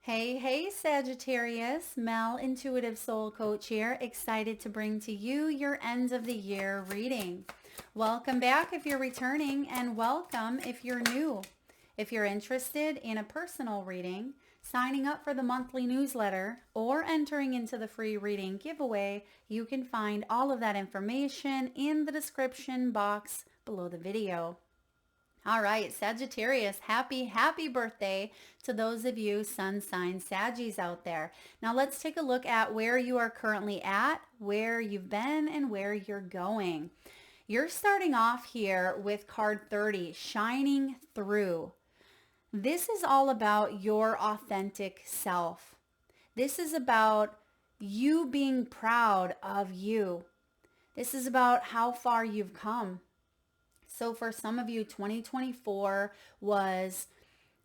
Hey, Sagittarius, Mel, Intuitive Soul Coach here, excited to bring to you your end of the year reading. Welcome back if you're returning, and welcome if you're new. If you're interested in a personal reading, signing up for the monthly newsletter, or entering into the free reading giveaway, you can find all of that information in the description box below the video. All right, Sagittarius, happy birthday to those of you sun sign Saggies out there. Now let's take a look at where you are currently at, where you've been, and where you're going. You're starting off here with card 30, Shining Through. This is all about your authentic self. This is about you being proud of you. This is about how far you've come. So for some of you, 2024 was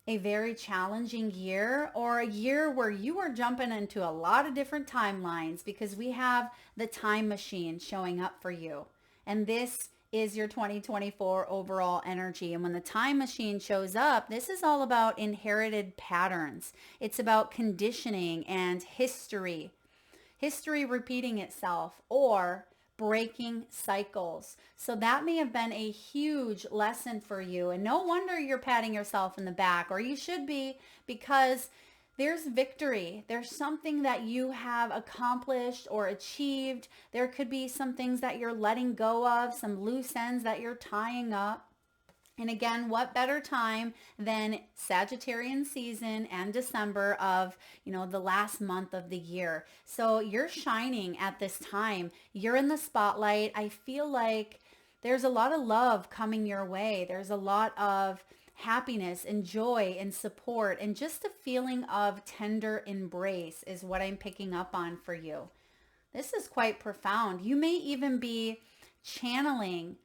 a very challenging year, or a year where you were jumping into a lot of different timelines, because we have the time machine showing up for you. And this is your 2024 overall energy. And when the time machine shows up, this is all about inherited patterns. It's about conditioning and history repeating itself, or breaking cycles. So that may have been a huge lesson for you. And no wonder you're patting yourself in the back, or you should be, because there's victory. There's something that you have accomplished or achieved. There could be some things that you're letting go of, some loose ends that you're tying up. And again, what better time than Sagittarian season and December of, the last month of the year. So you're shining at this time. You're in the spotlight. I feel like there's a lot of love coming your way. There's a lot of happiness and joy and support, and just a feeling of tender embrace is what I'm picking up on for you. This is quite profound. You may even be channeling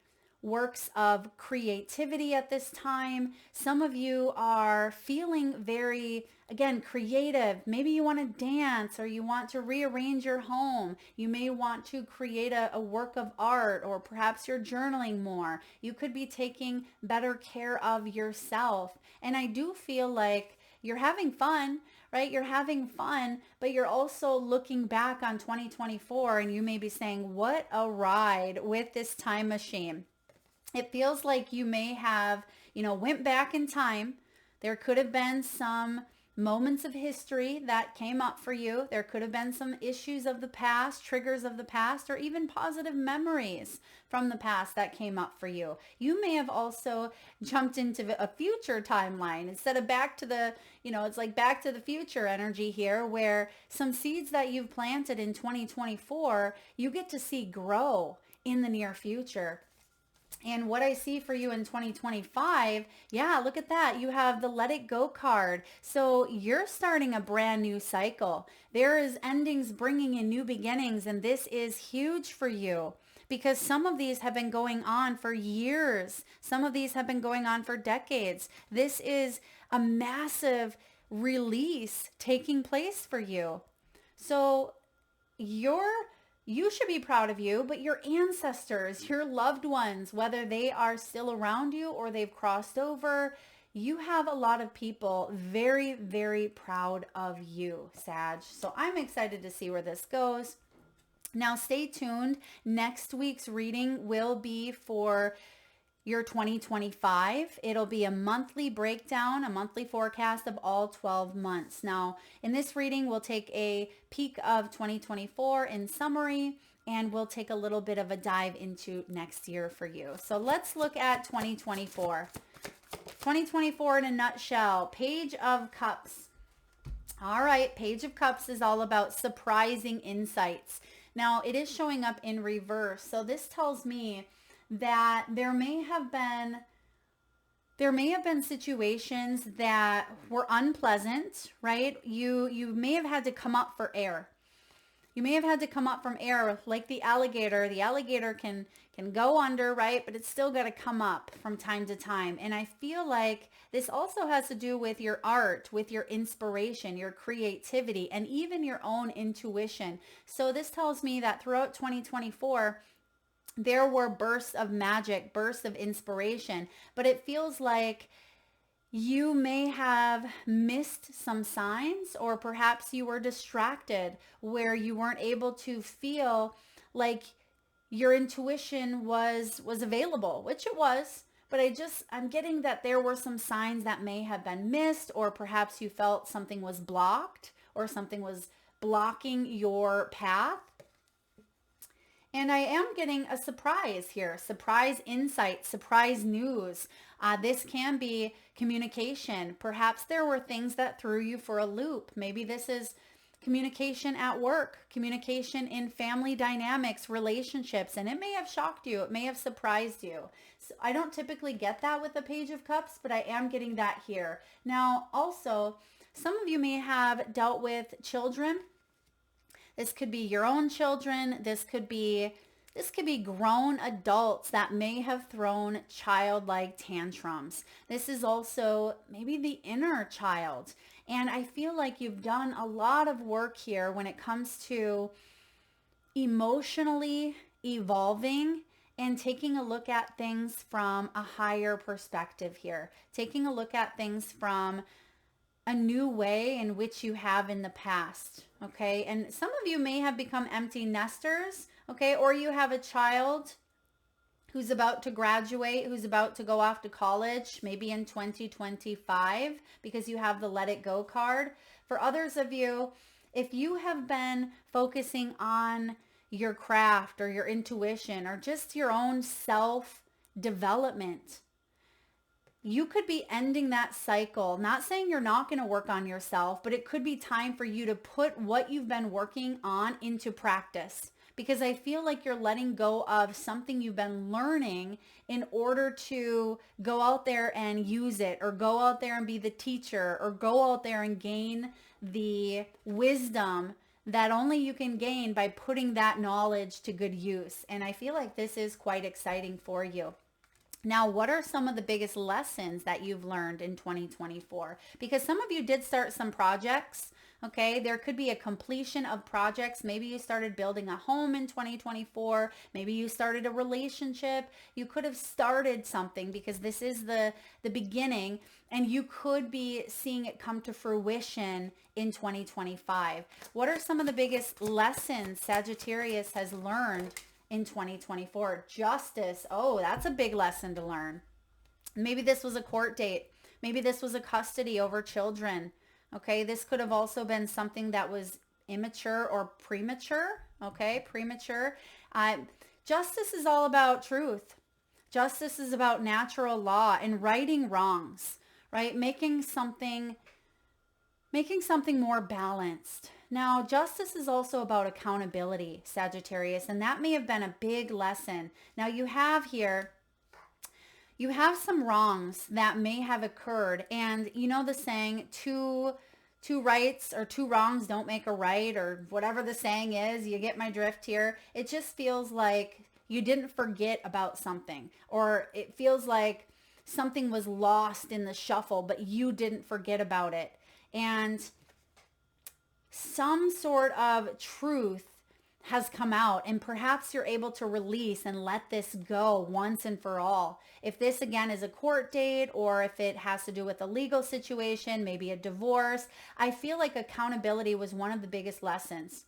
works of creativity at this time. Some of you are feeling very, again, creative. Maybe you want to dance, or you want to rearrange your home. You may want to create a work of art, or perhaps you're journaling more. You could be taking better care of yourself. And I do feel like you're having fun, right? You're having fun, but you're also looking back on 2024, and you may be saying, what a ride with this time machine. It feels like you may have, went back in time. There could have been some moments of history that came up for you. There could have been some issues of the past, triggers of the past, or even positive memories from the past that came up for you. You may have also jumped into a future timeline instead of back to the, it's like back to the future energy here, where some seeds that you've planted in 2024, you get to see grow in the near future. And what I see for you in 2025, yeah, look at that. You have the Let It Go card. So you're starting a brand new cycle. There is endings bringing in new beginnings, and this is huge for you, because some of these have been going on for years. Some of these have been going on for decades. This is a massive release taking place for you. So you should be proud of you, but your ancestors, your loved ones, whether they are still around you or they've crossed over, you have a lot of people very, very proud of you, Sag. So I'm excited to see where this goes. Now stay tuned. Next week's reading will be for your 2025. It'll be a monthly breakdown, a monthly forecast of all 12 months. Now, in this reading, we'll take a peek of 2024 in summary, and we'll take a little bit of a dive into next year for you. So let's look at 2024. 2024 in a nutshell. Page of Cups. All right, Page of Cups is all about surprising insights. Now, it is showing up in reverse. So this tells me that there may have been situations that were unpleasant, right? You may have had to come up for air. You may have had to come up from air, like the alligator. The alligator can go under, right? But it's still got to come up from time to time. And I feel like this also has to do with your art, with your inspiration, your creativity, and even your own intuition. So this tells me that throughout 2024, there were bursts of magic, bursts of inspiration, but it feels like You may have missed some signs, or perhaps you were distracted where you weren't able to feel like your intuition was available, which it was. But I'm getting that there were some signs that may have been missed, or perhaps you felt something was blocked or something was blocking your path. And I am getting a surprise here, surprise insight, surprise news. This can be communication. Perhaps there were things that threw you for a loop. Maybe this is communication at work, communication in family dynamics, relationships, and it may have shocked you. It may have surprised you. So I don't typically get that with the Page of Cups, but I am getting that here. Now, also, some of you may have dealt with children. This could be your own children. This could be grown adults that may have thrown childlike tantrums. This is also maybe the inner child. And I feel like you've done a lot of work here when it comes to emotionally evolving and taking a look at things from a higher perspective here. Taking a look at things from a new way in which you have in the past, okay? And some of you may have become empty nesters, okay? Or you have a child who's about to graduate, who's about to go off to college, maybe in 2025, because you have the Let It Go card. For others of you, if you have been focusing on your craft or your intuition or just your own self-development, you could be ending that cycle. Not saying you're not going to work on yourself, but it could be time for you to put what you've been working on into practice, because I feel like you're letting go of something you've been learning in order to go out there and use it, or go out there and be the teacher, or go out there and gain the wisdom that only you can gain by putting that knowledge to good use. And I feel like this is quite exciting for you. Now, what are some of the biggest lessons that you've learned in 2024? Because some of you did start some projects, okay? There could be a completion of projects. Maybe you started building a home in 2024. Maybe you started a relationship. You could have started something, because this is the beginning, and you could be seeing it come to fruition in 2025. What are some of the biggest lessons Sagittarius has learned in 2024? Justice. Oh, that's a big lesson to learn. Maybe this was a court date. Maybe this was a custody over children. Okay, this could have also been something that was immature or premature. Okay, premature. Justice is all about truth. Justice is about natural law and righting wrongs, right? Making something more balanced. Now, justice is also about accountability, Sagittarius, and that may have been a big lesson. Now, you have some wrongs that may have occurred, and you know the saying, two rights or two wrongs don't make a right, or whatever the saying is. You get my drift here. It just feels like you didn't forget about something, or it feels like something was lost in the shuffle, but you didn't forget about it. And some sort of truth has come out, and perhaps you're able to release and let this go once and for all. If this again is a court date, or if it has to do with a legal situation, maybe a divorce, I feel like accountability was one of the biggest lessons.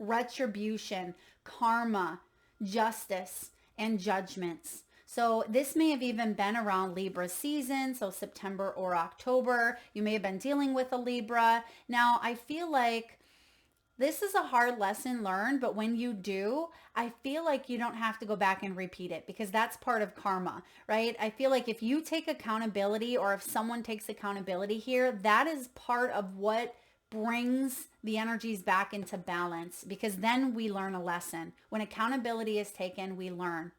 Retribution, karma, justice, and judgments. So this may have even been around Libra season, so September or October. You may have been dealing with a Libra. Now, I feel like this is a hard lesson learned, but when you do, I feel like you don't have to go back and repeat it, because that's part of karma, right? I feel like if you take accountability, or if someone takes accountability here, that is part of what brings the energies back into balance, because then we learn a lesson. When accountability is taken, we learn.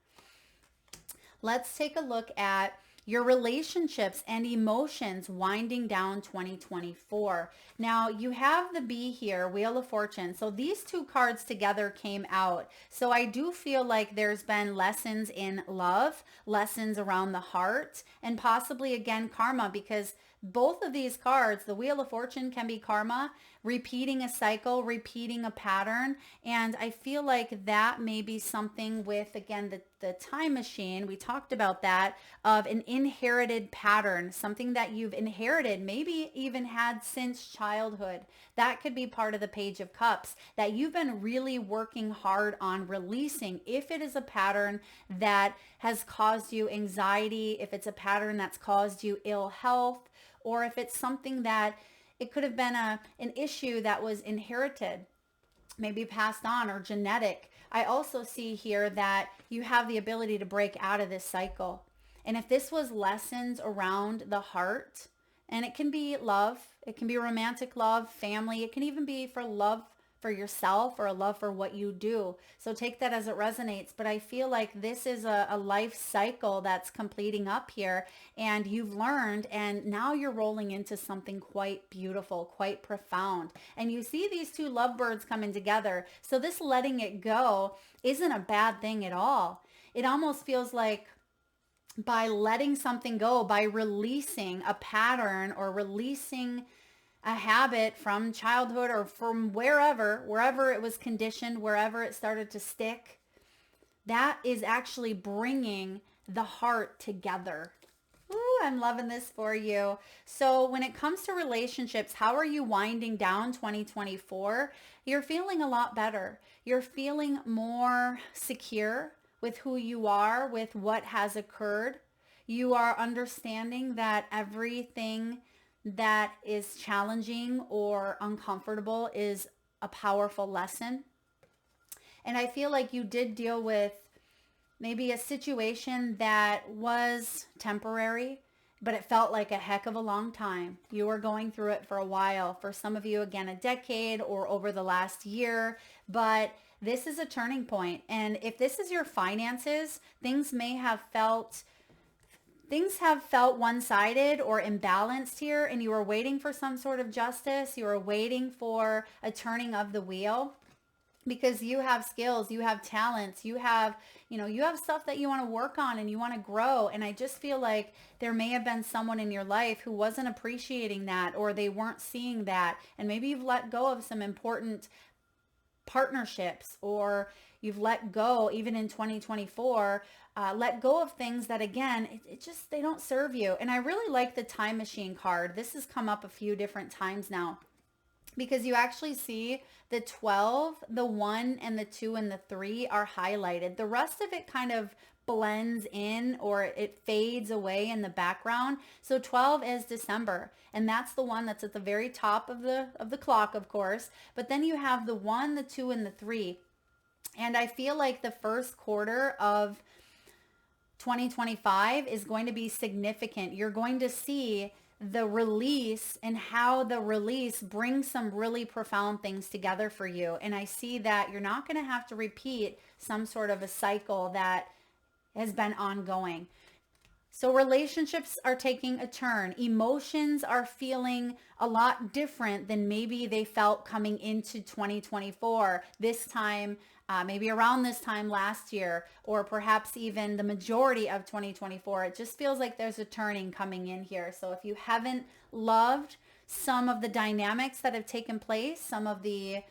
Let's take a look at your relationships and emotions winding down 2024. Now, you have the B here, Wheel of Fortune. So these two cards together came out. So I do feel like there's been lessons in love, lessons around the heart, and possibly again karma, because both of these cards, the Wheel of Fortune can be karma, repeating a cycle, repeating a pattern. And I feel like that may be something with, again, the time machine. We talked about that, of an inherited pattern, something that you've inherited, maybe even had since childhood. That could be part of the Page of Cups that you've been really working hard on releasing. If it is a pattern that has caused you anxiety, if it's a pattern that's caused you ill health, or if it's something that it could have been an issue that was inherited, maybe passed on or genetic. I also see here that you have the ability to break out of this cycle. And if this was lessons around the heart, and it can be love, it can be romantic love, family, it can even be for love for yourself or a love for what you do. So take that as it resonates. But I feel like this is a life cycle that's completing up here, and you've learned, and now you're rolling into something quite beautiful, quite profound. And you see these two lovebirds coming together. So this letting it go isn't a bad thing at all. It almost feels like by letting something go, by releasing a pattern or releasing a habit from childhood or from wherever it was conditioned, wherever it started to stick, that is actually bringing the heart together. Ooh, I'm loving this for you. So when it comes to relationships, how are you winding down 2024? You're feeling a lot better. You're feeling more secure with who you are, with what has occurred. You are understanding that everything that is challenging or uncomfortable is a powerful lesson. And I feel like you did deal with maybe a situation that was temporary, but it felt like a heck of a long time. You were going through it for a while. For some of you, again, a decade or over the last year, but this is a turning point. And if this is your finances, things have felt one-sided or imbalanced here, and you were waiting for some sort of justice. You were waiting for a turning of the wheel, because you have skills, you have talents, you have stuff that you want to work on and you want to grow. And I just feel like there may have been someone in your life who wasn't appreciating that, or they weren't seeing that. And maybe you've let go of some important partnerships, or you've let go, even in 2024, let go of things that, again, they don't serve you. And I really like the time machine card. This has come up a few different times now, because you actually see the 12, the 1, and the 2, and the 3 are highlighted. The rest of it kind of blends in, or it fades away in the background. So 12 is December, and that's the one that's at the very top of the clock, of course. But then you have the 1, the 2, and the 3. And I feel like the first quarter of 2025 is going to be significant. You're going to see the release and how the release brings some really profound things together for you. And I see that you're not going to have to repeat some sort of a cycle that has been ongoing. So relationships are taking a turn. Emotions are feeling a lot different than maybe they felt coming into 2024. This time, maybe around this time last year, or perhaps even the majority of 2024. It just feels like there's a turning coming in here. So if you haven't loved some of the dynamics that have taken place, some of the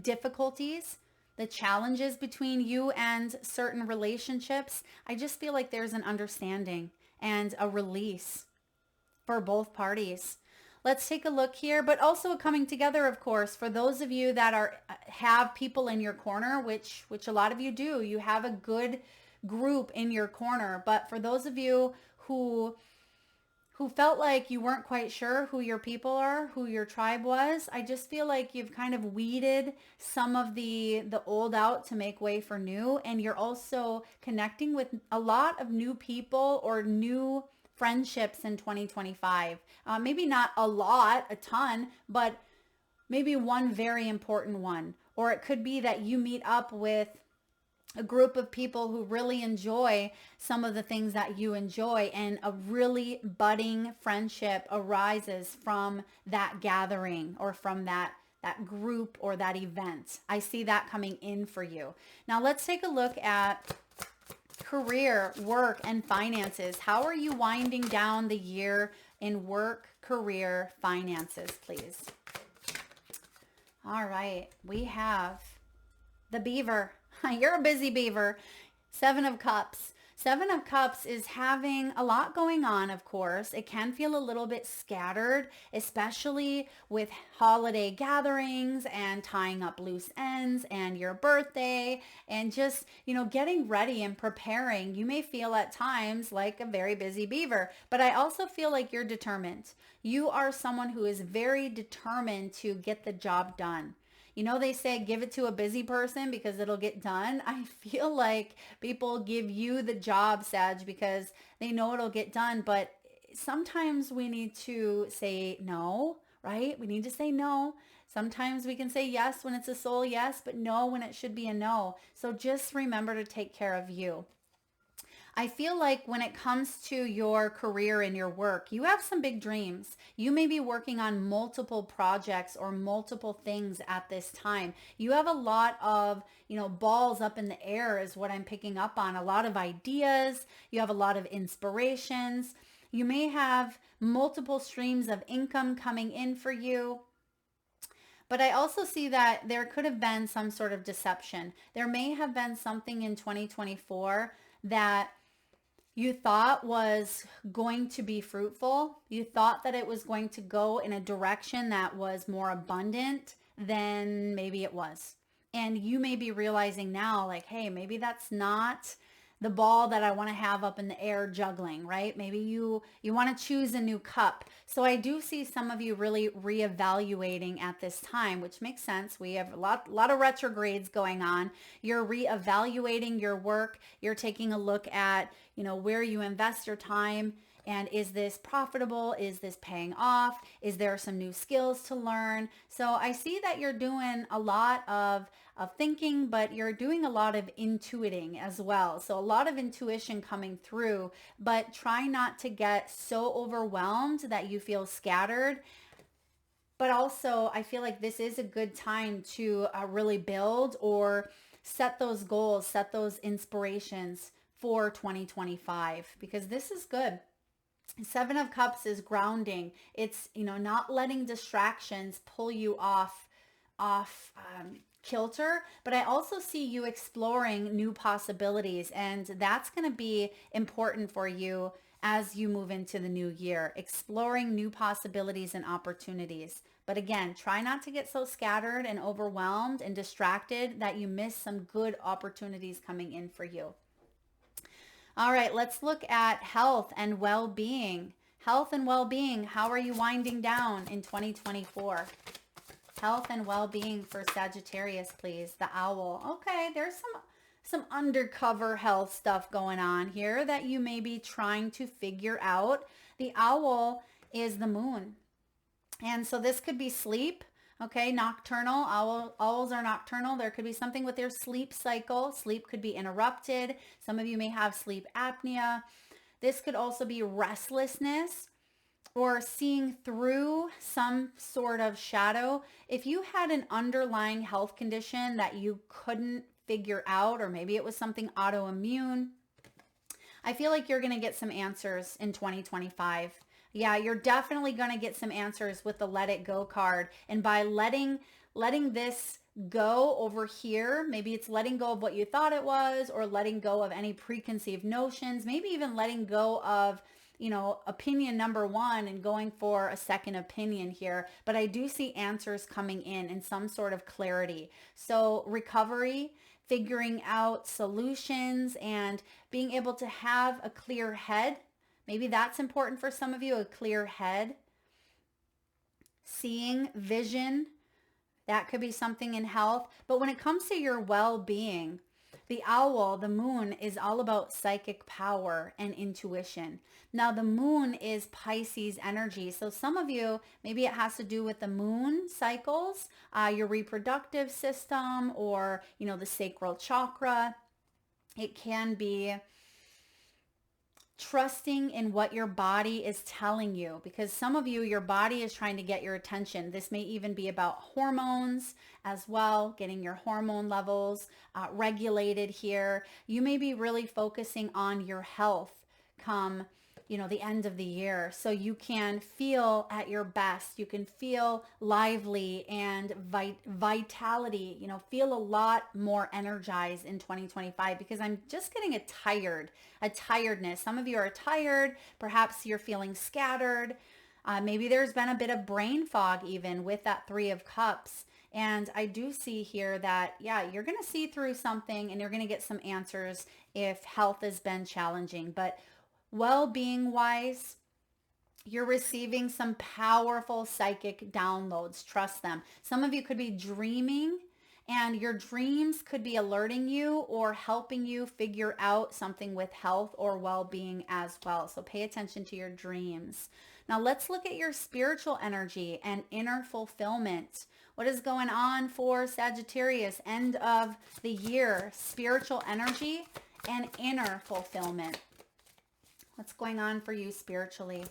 difficulties, the challenges between you and certain relationships, I just feel like there's an understanding and a release for both parties. Let's take a look here, but also a coming together, of course, for those of you that have people in your corner, which a lot of you do. You have a good group in your corner. But for those of you who felt like you weren't quite sure who your people are, who your tribe was, I just feel like you've kind of weeded some of the old out to make way for new. And you're also connecting with a lot of new people or new friendships in 2025. Maybe not a lot, a ton, but maybe one very important one. Or it could be that you meet up with a group of people who really enjoy some of the things that you enjoy, and a really budding friendship arises from that gathering or from that group or that event. I see that coming in for you. Now let's take a look at career, work, and finances. How are you winding down the year in work, career, finances, please? All right, we have the beaver. You're a busy beaver. Seven of Cups. Seven of Cups is having a lot going on, of course. It can feel a little bit scattered, especially with holiday gatherings and tying up loose ends and your birthday and just, getting ready and preparing. You may feel at times like a very busy beaver, but I also feel like you're determined. You are someone who is very determined to get the job done. They say give it to a busy person because it'll get done. I feel like people give you the job, Sag, because they know it'll get done. But sometimes we need to say no, right? We need to say no. Sometimes we can say yes when it's a soul yes, but no when it should be a no. So just remember to take care of you. I feel like when it comes to your career and your work, you have some big dreams. You may be working on multiple projects or multiple things at this time. You have a lot of, balls up in the air is what I'm picking up on. A lot of ideas. You have a lot of inspirations. You may have multiple streams of income coming in for you. But I also see that there could have been some sort of deception. There may have been something in 2024 that you thought was going to be fruitful. You thought that it was going to go in a direction that was more abundant than maybe it was. And you may be realizing now, like, hey, maybe that's not the ball that I want to have up in the air juggling, right? Maybe you want to choose a new cup. So I do see some of you really reevaluating at this time, which makes sense. We have a lot of retrogrades going on. You're reevaluating your work. You're taking a look at, where you invest your time. And is this profitable? Is this paying off? Is there some new skills to learn? So I see that you're doing a lot of thinking, but you're doing a lot of intuiting as well. So a lot of intuition coming through, but try not to get so overwhelmed that you feel scattered. But also I feel like this is a good time to really build or set those goals, set those inspirations for 2025, because this is good. Seven of Cups is grounding. It's, not letting distractions pull you off kilter, but I also see you exploring new possibilities, and that's going to be important for you as you move into the new year, exploring new possibilities and opportunities. But again, try not to get so scattered and overwhelmed and distracted that you miss some good opportunities coming in for you. All right, let's look at health and well-being. Health and well-being, how are you winding down in 2024? Health and well-being for Sagittarius, please. The owl. Okay, there's some undercover health stuff going on here that you may be trying to figure out. The owl is the moon. And so this could be sleep. Okay, nocturnal. Owls are nocturnal. There could be something with their sleep cycle. Sleep could be interrupted. Some of you may have sleep apnea. This could also be restlessness or seeing through some sort of shadow. If you had an underlying health condition that you couldn't figure out, or maybe it was something autoimmune, I feel like you're going to get some answers in 2025. Yeah, you're definitely going to get some answers with the Let It Go card. And by letting this go over here, maybe it's letting go of what you thought it was, or letting go of any preconceived notions, maybe even letting go of, opinion number one and going for a second opinion here. But I do see answers coming in some sort of clarity. So recovery, figuring out solutions, and being able to have a clear head. Maybe that's important for some of you, a clear head. Seeing, vision, that could be something in health. But when it comes to your well-being, the owl, the moon, is all about psychic power and intuition. Now, the moon is Pisces energy. So some of you, maybe it has to do with the moon cycles, your reproductive system, or, the sacral chakra. It can be trusting in what your body is telling you, because some of you, your body is trying to get your attention. This may even be about hormones as well, getting your hormone levels regulated here. You may be really focusing on your health come the end of the year, so you can feel at your best. You can feel lively and vitality, feel a lot more energized in 2025, because I'm just getting a tiredness. Some of you are tired. Perhaps you're feeling scattered. Maybe there's been a bit of brain fog even with that Three of Cups. And I do see here that, yeah, you're going to see through something and you're going to get some answers if health has been challenging. But well-being wise, you're receiving some powerful psychic downloads. Trust them. Some of you could be dreaming, and your dreams could be alerting you or helping you figure out something with health or well-being as well. So pay attention to your dreams. Now let's look at your spiritual energy and inner fulfillment. What is going on for Sagittarius? End of the year, spiritual energy and inner fulfillment. What's going on for you spiritually?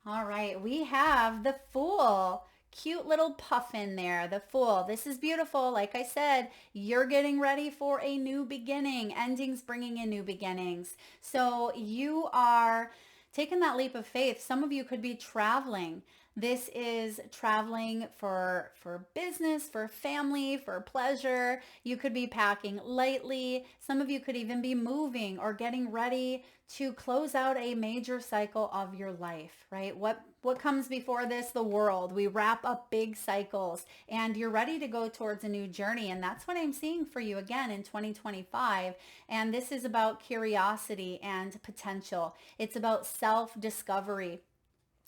All right, we have the Fool. Cute little puffin there, the Fool. This is beautiful. Like I said, you're getting ready for a new beginning. Endings bringing in new beginnings. So you are taking that leap of faith. Some of you could be traveling. This is traveling for business, for family, for pleasure. You could be packing lightly. Some of you could even be moving or getting ready to close out a major cycle of your life, right? What comes before this? The world. We wrap up big cycles, and you're ready to go towards a new journey. And that's what I'm seeing for you again in 2025. And this is about curiosity and potential. It's about self-discovery.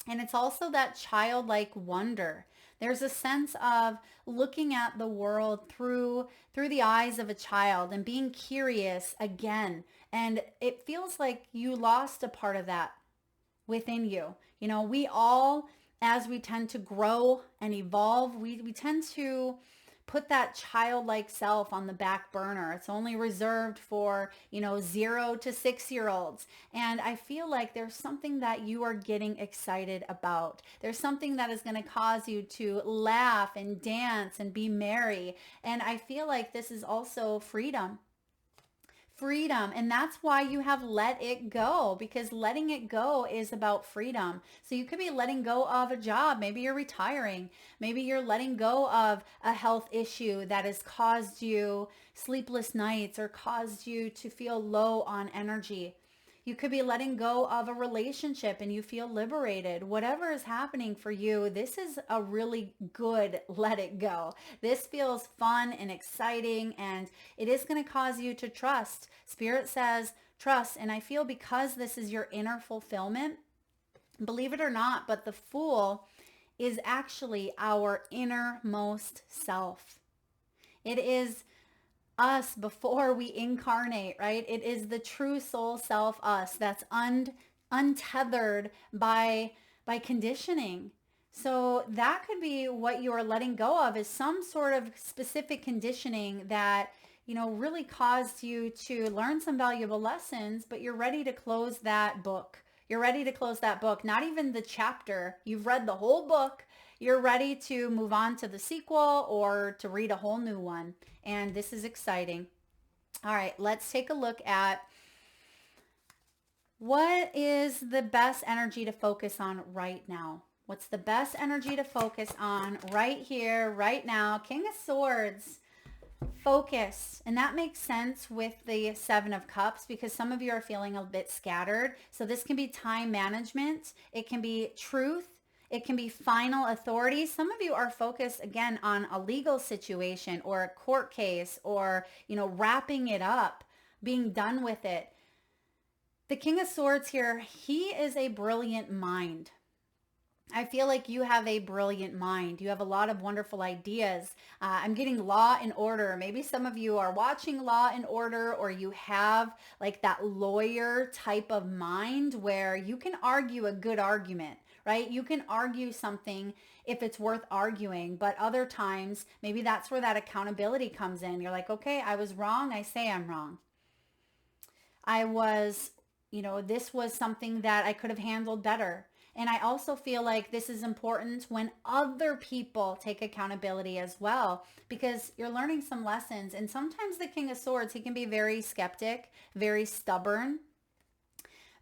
And it's also that childlike wonder. There's a sense of looking at the world through the eyes of a child and being curious again. And it feels like you lost a part of that within you. We all, as we tend to grow and evolve, we tend to put that childlike self on the back burner. It's only reserved for, 0 to 6-year-olds. And I feel like there's something that you are getting excited about. There's something that is going to cause you to laugh and dance and be merry. And I feel like this is also freedom. And that's why you have let it go, because letting it go is about freedom. So you could be letting go of a job. Maybe you're retiring. Maybe you're letting go of a health issue that has caused you sleepless nights or caused you to feel low on energy. You could be letting go of a relationship and you feel liberated. Whatever is happening for you, this is a really good let it go. This feels fun and exciting, and it is going to cause you to trust. Spirit says trust. And I feel because this is your inner fulfillment, believe it or not, but the Fool is actually our innermost self. It is us before we incarnate, right? It is the true soul self, us, that's untethered by conditioning. So that could be what you are letting go of, is some sort of specific conditioning that, really caused you to learn some valuable lessons, but you're ready to close that book. You're ready to close that book, not even the chapter. You've read the whole book. You're ready to move on to the sequel or to read a whole new one. And this is exciting. All right, let's take a look at what is the best energy to focus on right now. What's the best energy to focus on right here, right now? King of Swords. Focus. And that makes sense with the Seven of Cups, because some of you are feeling a bit scattered. So this can be time management. It can be truth. It can be final authority. Some of you are focused again on a legal situation or a court case, or, wrapping it up, being done with it. The King of Swords here, he is a brilliant mind. I feel like you have a brilliant mind. You have a lot of wonderful ideas. I'm getting Law and Order. Maybe some of you are watching Law and Order, or you have like that lawyer type of mind where you can argue a good argument, right? You can argue something if it's worth arguing, but other times, maybe that's where that accountability comes in. You're like, okay, I was wrong. I say I'm wrong. I was, this was something that I could have handled better. And I also feel like this is important when other people take accountability as well, because you're learning some lessons. And sometimes the King of Swords, he can be very skeptic, very stubborn,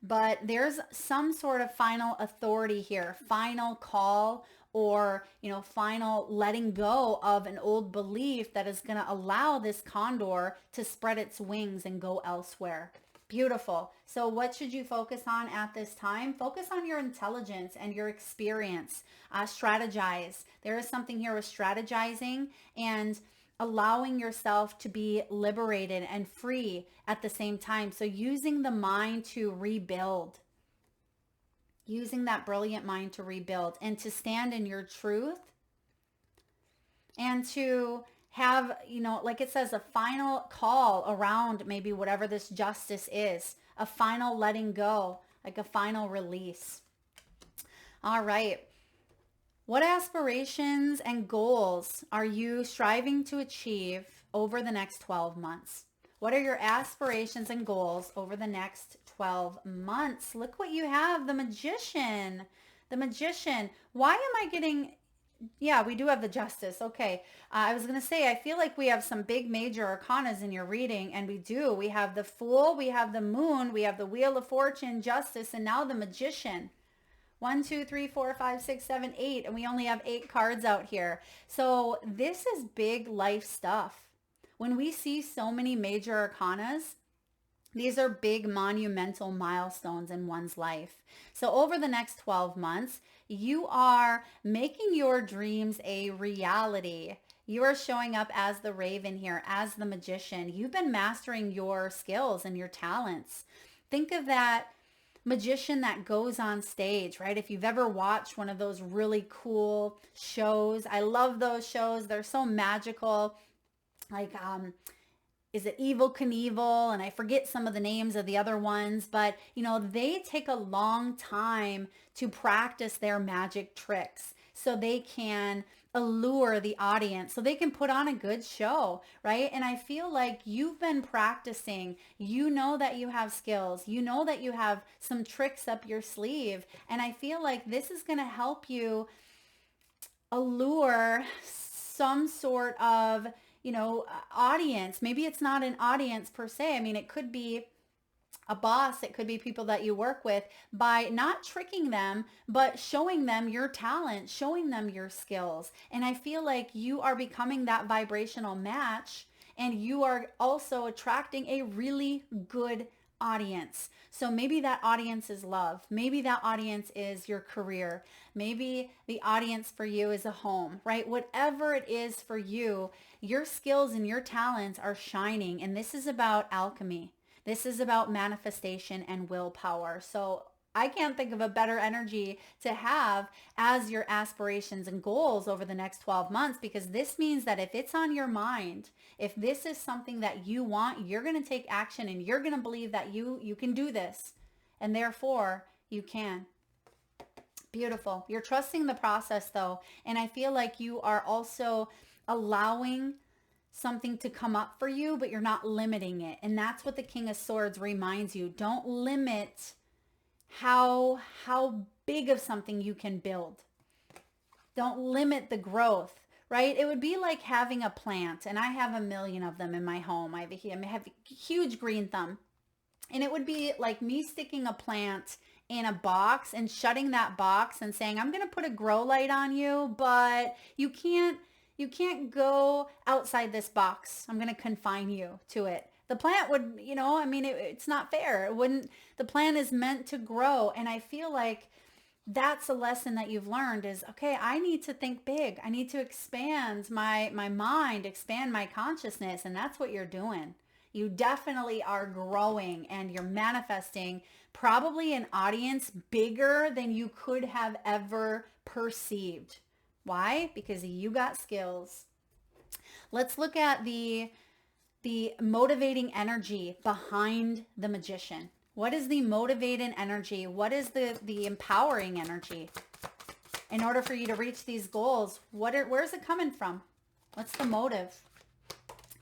but there's some sort of final authority here, final call, or final letting go of an old belief that is going to allow this condor to spread its wings and go elsewhere. Beautiful. So what should you focus on at this time? Focus on your intelligence and your experience. Strategize. There is something here with strategizing and allowing yourself to be liberated and free at the same time. So using the mind to rebuild, using that brilliant mind to rebuild and to stand in your truth, and to have, like it says, a final call around maybe whatever this justice is, a final letting go, like a final release. All right. What aspirations and goals are you striving to achieve over the next 12 months? What are your aspirations and goals over the next 12 months? Look what you have, the Magician. The Magician. Why am I getting... Yeah, we do have the Justice. Okay. I was going to say, I feel like we have some big major arcanas in your reading, and we do. We have the Fool, we have the Moon, we have the Wheel of Fortune, Justice, and now the Magician. 1, 2, 3, 4, 5, 6, 7, 8, and we only have 8 cards out here. So this is big life stuff. When we see so many major arcanas, these are big monumental milestones in one's life. So over the next 12 months, you are making your dreams a reality. You are showing up as the Raven here, as the Magician. You've been mastering your skills and your talents. Think of that magician that goes on stage, right? If you've ever watched one of those really cool shows, I love those shows. They're so magical. Like, is it Evil Knievel? And I forget some of the names of the other ones, but they take a long time to practice their magic tricks so they can allure the audience, so they can put on a good show, right? And I feel like you've been practicing. You know that you have skills. You know that you have some tricks up your sleeve. And I feel like this is going to help you allure some sort of, audience. Maybe it's not an audience per se. I mean, it could be a boss, it could be people that you work with, by not tricking them, but showing them your talent, showing them your skills. And I feel like you are becoming that vibrational match, and you are also attracting a really good audience. So maybe that audience is love. Maybe that audience is your career. Maybe the audience for you is a home, right? Whatever it is for you, your skills and your talents are shining. And this is about alchemy. This is about manifestation and willpower. So I can't think of a better energy to have as your aspirations and goals over the next 12 months, because this means that if it's on your mind, if this is something that you want, you're going to take action, and you're going to believe that you can do this, and therefore you can. Beautiful. You're trusting the process though. And I feel like you are also allowing something to come up for you, but you're not limiting it. And that's what the King of Swords reminds you. Don't limit how big of something you can build. Don't limit the growth, right? It would be like having a plant, and I have a million of them in my home. I have a huge green thumb, and it would be like me sticking a plant in a box and shutting that box and saying, I'm going to put a grow light on you, but you can't go outside this box. I'm going to confine you to it. The plant would, it's not fair. It wouldn't, the plant is meant to grow. And I feel like that's a lesson that you've learned is, okay, I need to think big. I need to expand my mind, expand my consciousness. And that's what you're doing. You definitely are growing, and you're manifesting probably an audience bigger than you could have ever perceived. Why? Because you got skills. Let's look at the motivating energy behind the Magician. What is the motivating energy? What is the empowering energy? In order for you to reach these goals, where's it coming from? What's the motive?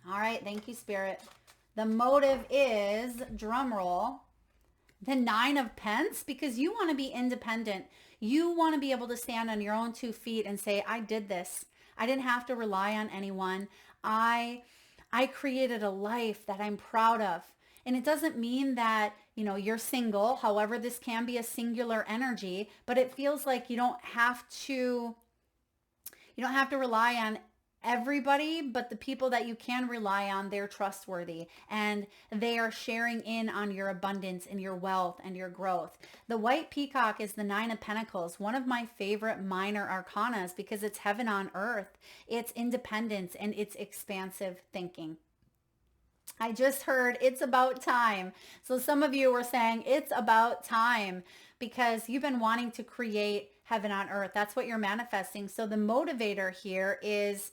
All right. Thank you, Spirit. The motive is, drum roll, the 9 of Pence, because you want to be independent. You want to be able to stand on your own 2 feet and say, I did this. I didn't have to rely on anyone. I created a life that I'm proud of. And it doesn't mean that, you're single. However, this can be a singular energy, but it feels like you don't have to rely on everybody, but the people that you can rely on, they're trustworthy and they are sharing in on your abundance and your wealth and your growth. The white peacock is the 9 of Pentacles, one of my favorite minor arcanas because it's heaven on earth. It's independence and it's expansive thinking. I just heard it's about time. So some of you were saying it's about time because you've been wanting to create heaven on earth. That's what you're manifesting. So the motivator here is,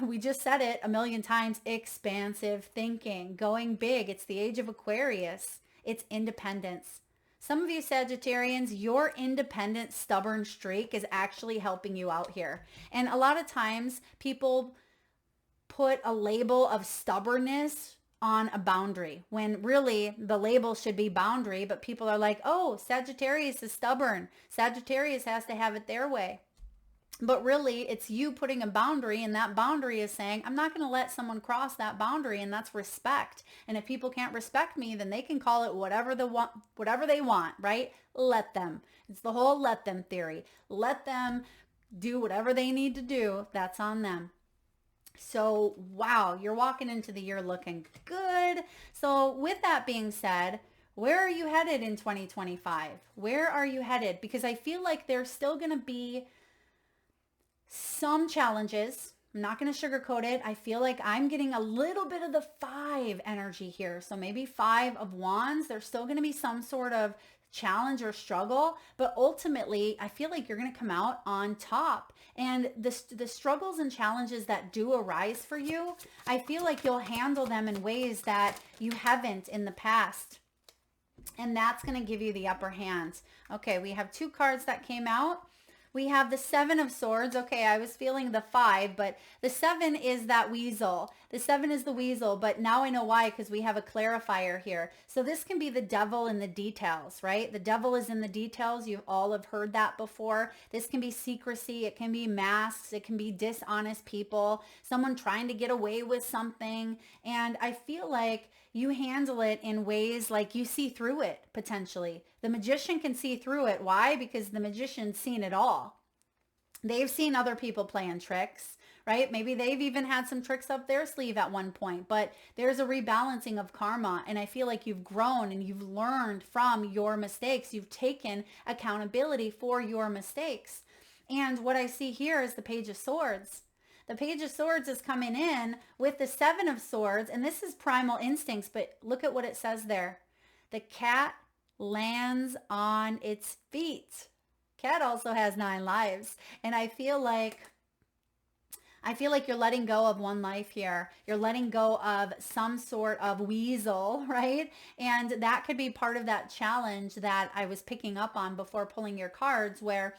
we just said it a million times, expansive thinking, going big. It's the age of Aquarius. It's independence. Some of you Sagittarians, your independent, stubborn streak is actually helping you out here. And a lot of times people put a label of stubbornness on a boundary when really the label should be boundary, but people are like, oh, Sagittarius is stubborn. Sagittarius has to have it their way. But really it's you putting a boundary, and that boundary is saying, I'm not going to let someone cross that boundary, and that's respect. And if people can't respect me, then they can call it whatever they want, right? Let them. It's the whole let them theory. Let them do whatever they need to do. That's on them. So, wow, you're walking into the year looking good. So with that being said, where are you headed in 2025? Where are you headed? Because I feel like there's still going to be some challenges. I'm not going to sugarcoat it. I feel like I'm getting a little bit of the 5 energy here. So maybe 5 of Wands. There's still going to be some sort of challenge or struggle, but ultimately I feel like you're going to come out on top. And the struggles and challenges that do arise for you, I feel like you'll handle them in ways that you haven't in the past. And that's going to give you the upper hand. Okay, we have 2 cards that came out. We have the 7 of Swords. Okay, I was feeling the 5, but the 7 is that weasel. The 7 is the weasel, but now I know why, because we have a clarifier here. So this can be the devil in the details, right? The devil is in the details. You all have heard that before. This can be secrecy. It can be masks. It can be dishonest people, someone trying to get away with something. And I feel like you handle it in ways like you see through it potentially. The magician can see through it. Why? Because the magician's seen it all. They've seen other people playing tricks, right? Maybe they've even had some tricks up their sleeve at one point, but there's a rebalancing of karma. And I feel like you've grown and you've learned from your mistakes. You've taken accountability for your mistakes. And what I see here is the Page of Swords. The Page of Swords is coming in with the 7 of Swords, and this is primal instincts, but look at what it says there. The cat lands on its feet. Cat also has 9 lives, and I feel like you're letting go of one life here. You're letting go of some sort of weasel, right? And that could be part of that challenge that I was picking up on before pulling your cards, where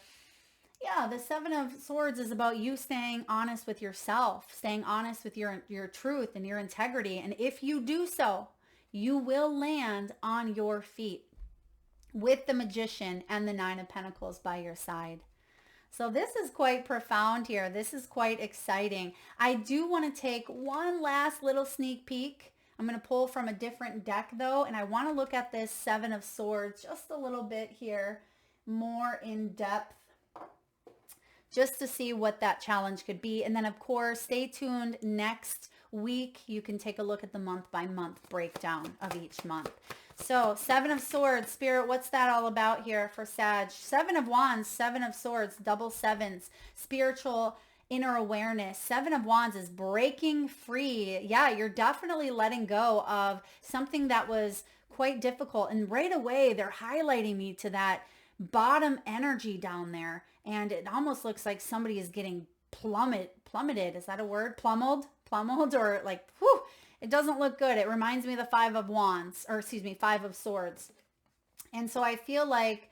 yeah, the 7 of Swords is about you staying honest with yourself, staying honest with your truth and your integrity. And if you do so, you will land on your feet with the Magician and the 9 of Pentacles by your side. So this is quite profound here. This is quite exciting. I do want to take one last little sneak peek. I'm going to pull from a different deck though, and I want to look at this 7 of Swords just a little bit here, more in depth, just to see what that challenge could be. And then of course, stay tuned next week. You can take a look at the month by month breakdown of each month. So 7 of Swords, Spirit, what's that all about here for Sag? 7 of Wands, 7 of Swords, double sevens, spiritual inner awareness. 7 of Wands is breaking free. Yeah, you're definitely letting go of something that was quite difficult. And right away, they're highlighting me to that bottom energy down there. And it almost looks like somebody is getting plummeted. Is that a word? Plummeled, or like, whew, it doesn't look good. It reminds me of the 5 of Wands, or excuse me, 5 of Swords. And so I feel like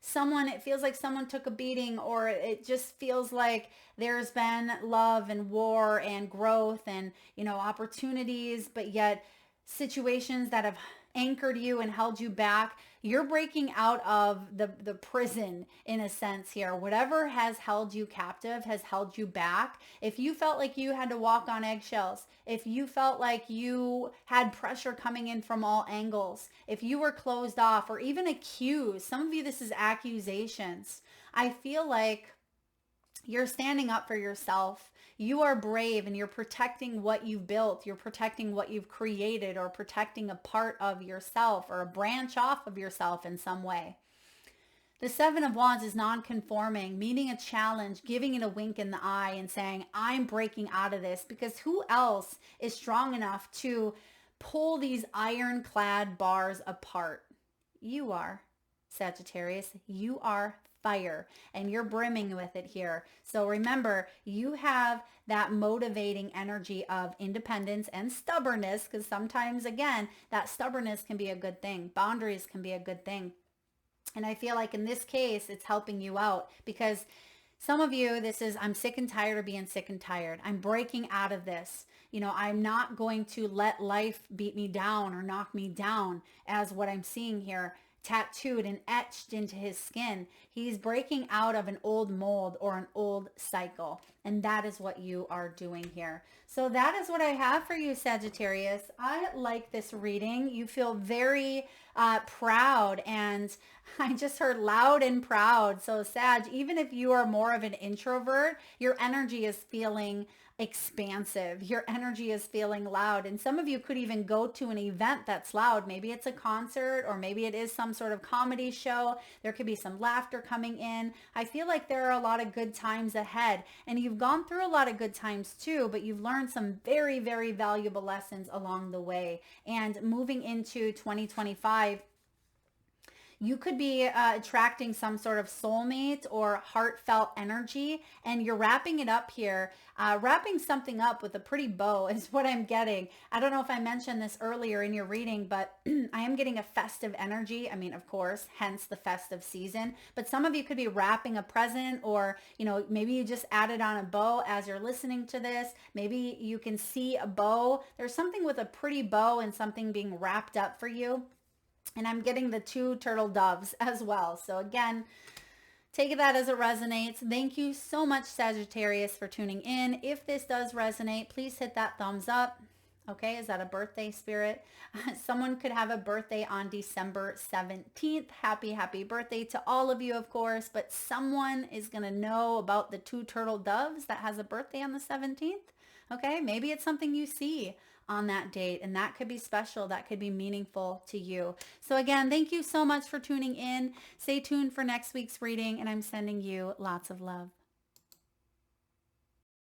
it feels like someone took a beating, or it just feels like there's been love and war and growth and, opportunities, but yet situations that have anchored you and held you back. You're breaking out of the prison in a sense here. Whatever has held you captive has held you back. If you felt like you had to walk on eggshells, if you felt like you had pressure coming in from all angles, if you were closed off or even accused, some of you, this is accusations. I feel like you're standing up for yourself. You are brave and you're protecting what you've built. You're protecting what you've created or protecting a part of yourself or a branch off of yourself in some way. The Seven of Wands is non-conforming, meeting a challenge, giving it a wink in the eye and saying, I'm breaking out of this, because who else is strong enough to pull these ironclad bars apart? You are, Sagittarius. You are fire and you're brimming with it here. So remember, you have that motivating energy of independence and stubbornness, because sometimes, again, that stubbornness can be a good thing. Boundaries can be a good thing. And I feel like in this case, it's helping you out, because some of you, this is, I'm sick and tired of being sick and tired. I'm breaking out of this. You know, I'm not going to let life beat me down or knock me down, as what I'm seeing here, tattooed and etched into his skin. He's breaking out of an old mold or an old cycle. And that is what you are doing here. So that is what I have for you, Sagittarius. I like this reading. You feel very proud, and I just heard loud and proud. So Sag, even if you are more of an introvert, your energy is feeling expansive. Your energy is feeling loud. And some of you could even go to an event that's loud. Maybe it's a concert, or maybe it is some sort of comedy show. There could be some laughter coming in. I feel like there are a lot of good times ahead, and you've gone through a lot of good times too, but you've learned some very, very valuable lessons along the way. And moving into 2025, you could be attracting some sort of soulmate or heartfelt energy, and you're wrapping it up here, wrapping something up with a pretty bow is what I'm getting. I don't know if I mentioned this earlier in your reading, but I am getting a festive energy. I mean, of course, hence the festive season, but some of you could be wrapping a present, or, you know, maybe you just added on a bow as you're listening to this. Maybe you can see a bow. There's something with a pretty bow and something being wrapped up for you. And I'm getting the 2 turtle doves as well. So again, take that as it resonates. Thank you so much, Sagittarius, for tuning in. If this does resonate, please hit that thumbs up. Okay, is that a birthday, spirit? Someone could have a birthday on December 17th. Happy birthday to all of you, of course. But someone is going to know about the 2 turtle doves that has a birthday on the 17th. Okay, maybe it's something you see on that date, and that could be special. That could be meaningful to you. So again, thank you so much for tuning in. Stay tuned for next week's reading, and I'm sending you lots of love.